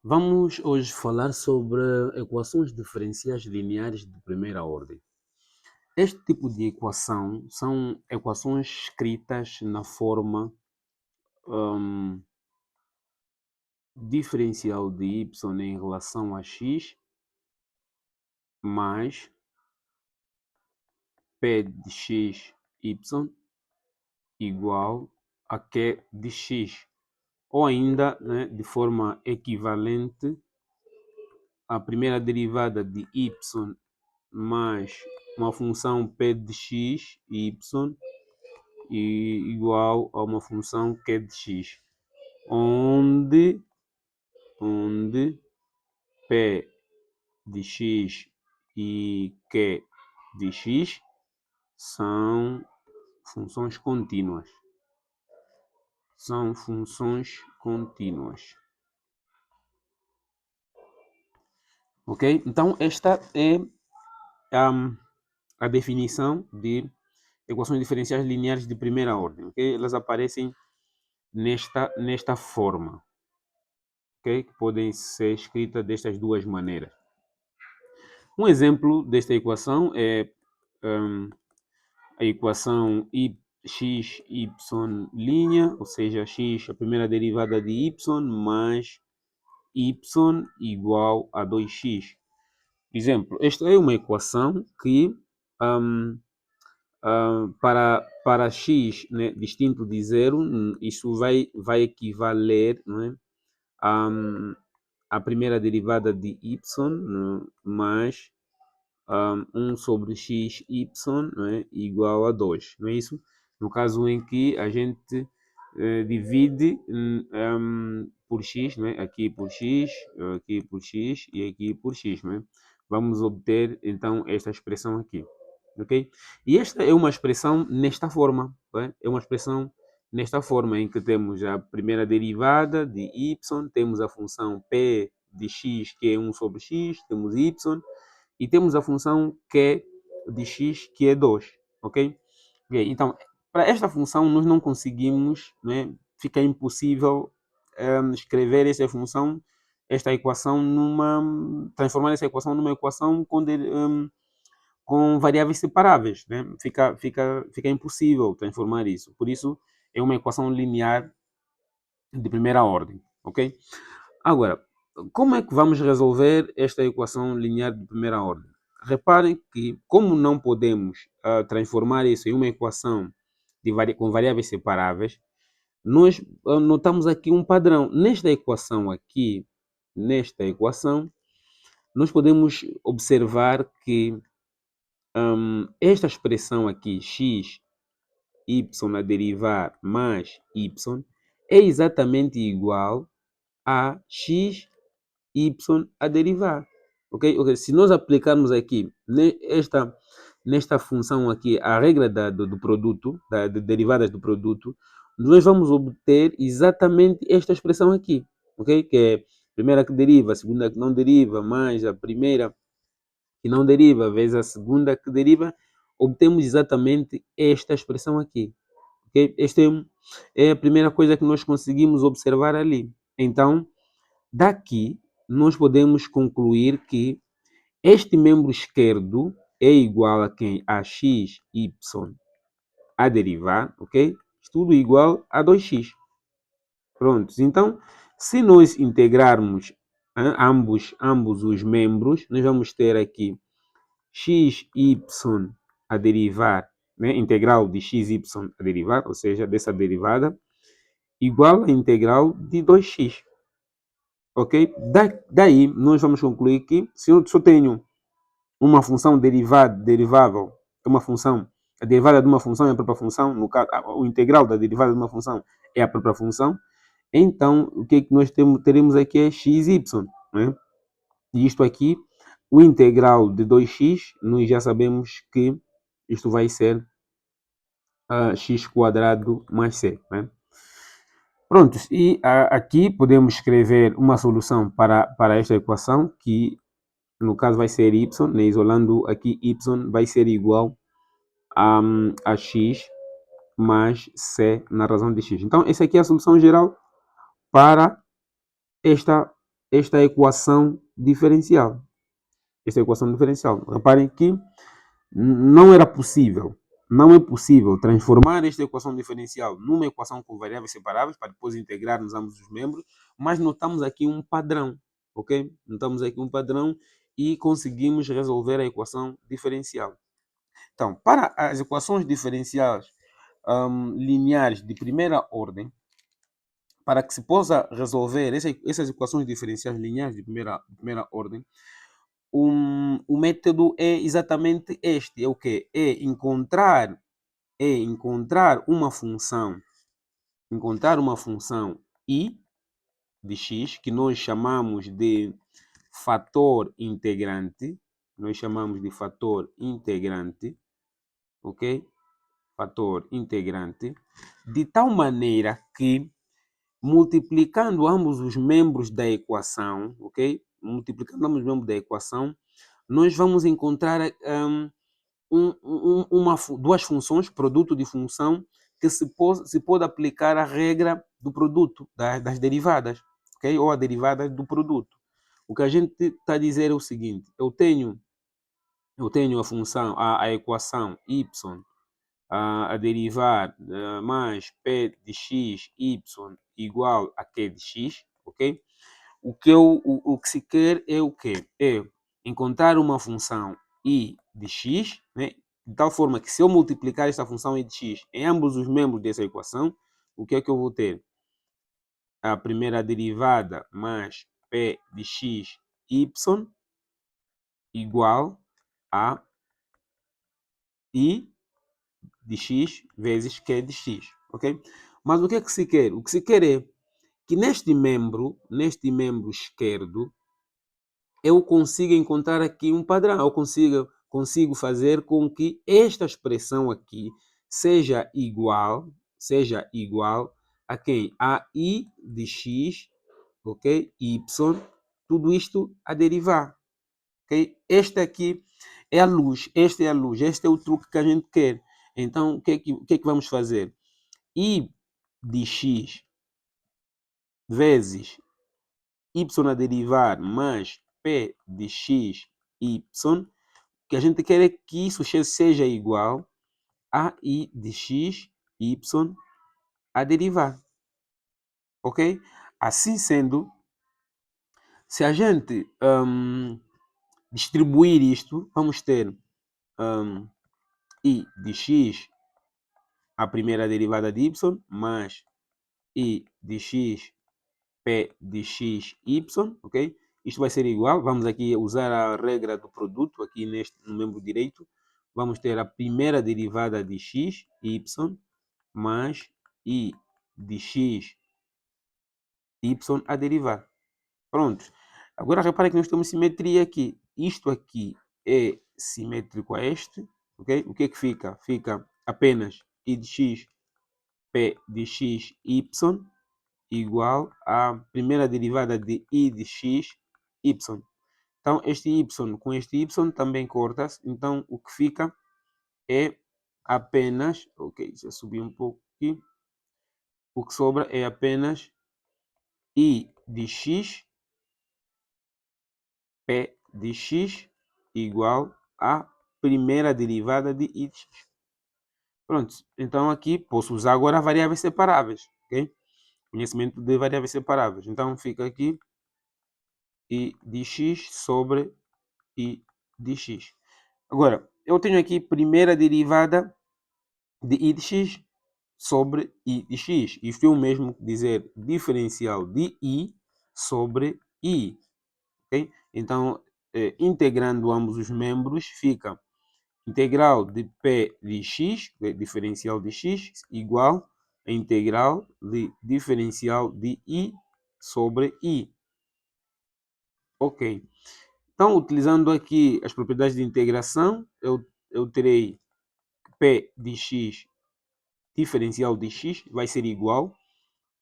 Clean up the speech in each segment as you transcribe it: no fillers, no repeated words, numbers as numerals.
Vamos hoje falar sobre equações diferenciais lineares de primeira ordem. Este tipo de equação são equações escritas na forma hum, diferencial de y em relação a x mais p de x y igual a q de x. Ou ainda, né, de forma equivalente, a primeira derivada de y mais uma função p de x e y e igual a uma função q de x, onde p de x e q de x são funções contínuas. São funções contínuas. Ok? Então, esta é a definição de equações diferenciais lineares de primeira ordem. Ok? Elas aparecem nesta forma. Ok? Que podem ser escritas destas duas maneiras. Um exemplo desta equação é a equação x, y' linha, ou seja, x, a primeira derivada de y, mais y igual a 2x. Por exemplo, esta é uma equação que para x, né, distinto de zero, isso vai equivaler, né, a primeira derivada de y, né, mais 1 sobre xy, não é, igual a 2, não é isso? No caso em que a gente divide por x, não é? Aqui por x e aqui por x, não é? Vamos obter então esta expressão aqui, ok? E esta é uma expressão nesta forma, não é? É uma expressão nesta forma em que temos a primeira derivada de y, temos a função p de x que é 1 sobre x, temos y, e temos a função q de x, que é 2, ok? Então, para esta função, nós não conseguimos, né, fica impossível escrever esta equação transformar essa equação numa equação com variáveis separáveis, né? Fica impossível transformar isso. Por isso, é uma equação linear de primeira ordem, ok? Agora, como é que vamos resolver esta equação linear de primeira ordem? Reparem que, como não podemos transformar isso em uma equação com variáveis separáveis, nós notamos aqui um padrão. Nesta equação, nós podemos observar que esta expressão aqui, x, y a derivar mais y, é exatamente igual a x, y a derivar. Ok? Se nós aplicarmos aqui nesta função aqui a regra do produto, de derivadas do produto, nós vamos obter exatamente esta expressão aqui. Ok? Que é a primeira que deriva, a segunda que não deriva, mais a primeira que não deriva, vezes a segunda que deriva, obtemos exatamente esta expressão aqui. Ok? Esta é a primeira coisa que nós conseguimos observar ali. Então, daqui, nós podemos concluir que este membro esquerdo é igual a quem? A x, y a derivar, ok? Tudo igual a 2x. Prontos. Então, se nós integrarmos ambos os membros, nós vamos ter aqui x, y a derivar, né? Integral de x, y a derivar, ou seja, dessa derivada, igual a integral de 2x. Ok? Daí, nós vamos concluir que se eu só tenho uma função derivável, uma função, a derivada de uma função é a própria função, no caso, o integral da derivada de uma função é a própria função, então o que é que nós teremos aqui é x, y, né? E isto aqui, o integral de 2x, nós já sabemos que isto vai ser x quadrado mais c, né? Prontos, e aqui podemos escrever uma solução para esta equação, que no caso vai ser y, né? Isolando aqui y vai ser igual a x mais c na razão de x. Então, essa aqui é a solução geral para esta esta equação diferencial. Esta equação diferencial. Reparem que não era possível, não é possível transformar esta equação diferencial numa equação com variáveis separáveis para depois integrarmos ambos os membros, mas notamos aqui um padrão, ok? Notamos aqui um padrão e conseguimos resolver a equação diferencial. Então, para as equações diferenciais lineares de primeira ordem, para que se possa resolver essas equações diferenciais lineares de primeira ordem, o método é exatamente este, é o quê? É encontrar encontrar uma função i de x, que nós chamamos de fator integrante, ok? Fator integrante, de tal maneira que multiplicando ambos os membros da equação, ok? Multiplicando ambos os membros da equação, nós vamos encontrar duas funções, produto de função, que se pode aplicar a regra do produto, das derivadas, ok? Ou a derivada do produto. O que a gente está a dizer é o seguinte: eu tenho a função, a equação y a derivar mais p de x, y igual a q de x, ok? O que se quer é o quê? É encontrar uma função i de x, né? De tal forma que se eu multiplicar esta função i de x em ambos os membros dessa equação, o que é que eu vou ter? A primeira derivada mais p de x, y igual a i de x vezes q de x, ok? Mas o que é que se quer? O que se quer é que neste membro esquerdo, eu consigo encontrar aqui um padrão, eu consigo fazer com que esta expressão aqui seja igual a quem? A i de x, ok? Y, tudo isto a derivar, ok? Este aqui é a luz, este é o truque que a gente quer. Então, o que é que vamos fazer? I de x vezes y a derivar mais p de x, y, que a gente quer é que isso seja igual a i de x, y a derivar, ok? Assim sendo, se a gente distribuir isto, vamos ter i de x, a primeira derivada de y, mais i de x, p de x, y, ok? Isto vai ser igual, vamos aqui usar a regra do produto, aqui no membro direito, vamos ter a primeira derivada de x, y, mais i de x, y a derivar. Pronto. Agora repare que nós temos simetria aqui. Isto aqui é simétrico a este, ok? O que é que fica? Fica apenas i de x, p de x, y, igual à primeira derivada de i de x, y. Então, este y com este y também corta-se. Então, o que fica é apenas... Ok, já subi um pouco aqui. O que sobra é apenas i de x, p de x, igual à primeira derivada de i de x. Pronto, então aqui posso usar agora variáveis separáveis, ok? Conhecimento de variáveis separáveis. Então, fica aqui i de x sobre i de x. Agora, eu tenho aqui primeira derivada de i de x sobre i de x. Isto é o mesmo que dizer diferencial de i sobre i. Okay? Então, integrando ambos os membros, fica integral de p de x, diferencial de x, igual a integral de diferencial de i sobre i. Ok. Então, utilizando aqui as propriedades de integração, eu terei p de x, diferencial de x, vai ser igual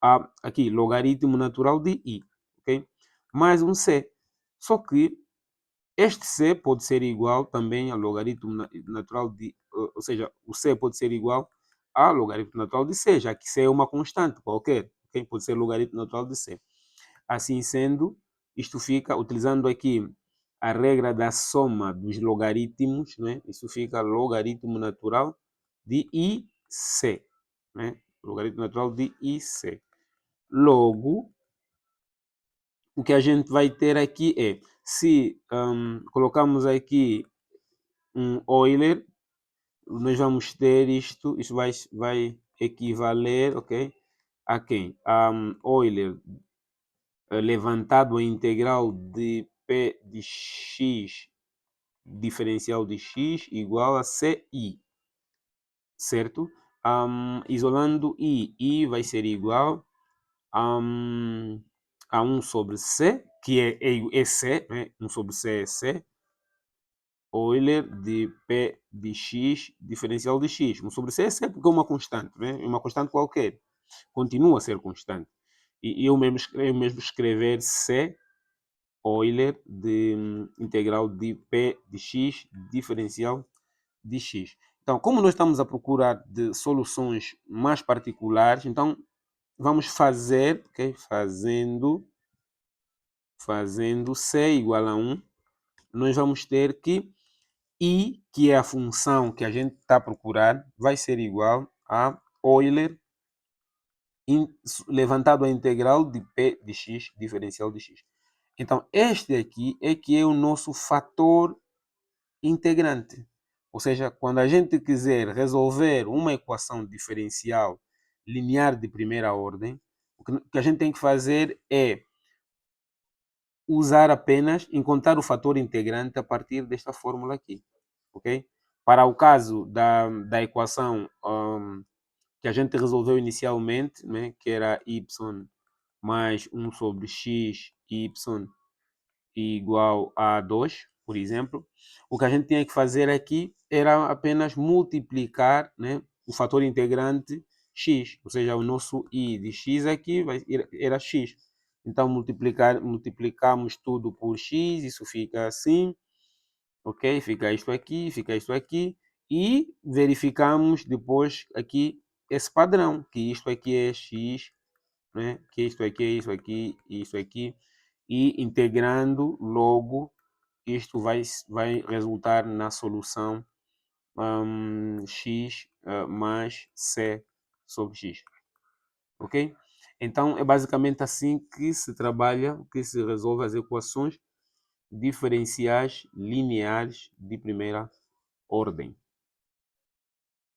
a aqui, logaritmo natural de i, ok? Mais um c. Só que este c pode ser igual também ao logaritmo natural de, ou seja, o c pode ser igual a logaritmo natural de c, já que c é uma constante qualquer, ok? Pode ser logaritmo natural de c. Assim sendo, isto fica, utilizando aqui a regra da soma dos logaritmos, né? Isso fica logaritmo natural de IC, né? Logaritmo natural de IC. Logo, o que a gente vai ter aqui é, se colocamos aqui um Euler, nós vamos ter isto, isso vai equivaler, ok? A quem? A Euler levantado a integral de P de x diferencial de x igual a CI, certo? Isolando I vai ser igual a 1 sobre C, que é C, né? 1 sobre C é C, Euler de P de x diferencial de x. 1 sobre C é C porque é uma constante, né? É uma constante qualquer. Continua a ser constante. E eu mesmo escrever C Euler de integral de P de x diferencial de x. Então, como nós estamos a procurar de soluções mais particulares, então vamos fazer, ok? Fazendo C igual a 1, nós vamos ter que I, que é a função que a gente está a procurar, vai ser igual a Euler levantado a integral de P de x diferencial de x. Então, este aqui é que é o nosso fator integrante. Ou seja, quando a gente quiser resolver uma equação diferencial linear de primeira ordem, o que a gente tem que fazer é usar apenas, encontrar o fator integrante a partir desta fórmula aqui. Ok? Para o caso da equação que a gente resolveu inicialmente, né, que era y mais 1 sobre x, y igual a 2, por exemplo, o que a gente tinha que fazer aqui era apenas multiplicar, né, o fator integrante x, ou seja, o nosso i de x aqui era x. Então, multiplicamos tudo por x, isso fica assim, ok? Fica isto aqui, e verificamos depois aqui esse padrão, que isto aqui é x, né? Que isto aqui é isso aqui, isso aqui, e integrando, logo, isto vai resultar na solução x mais c sobre x. Ok? Então, é basicamente assim que se trabalha, que se resolve as equações diferenciais lineares de primeira ordem.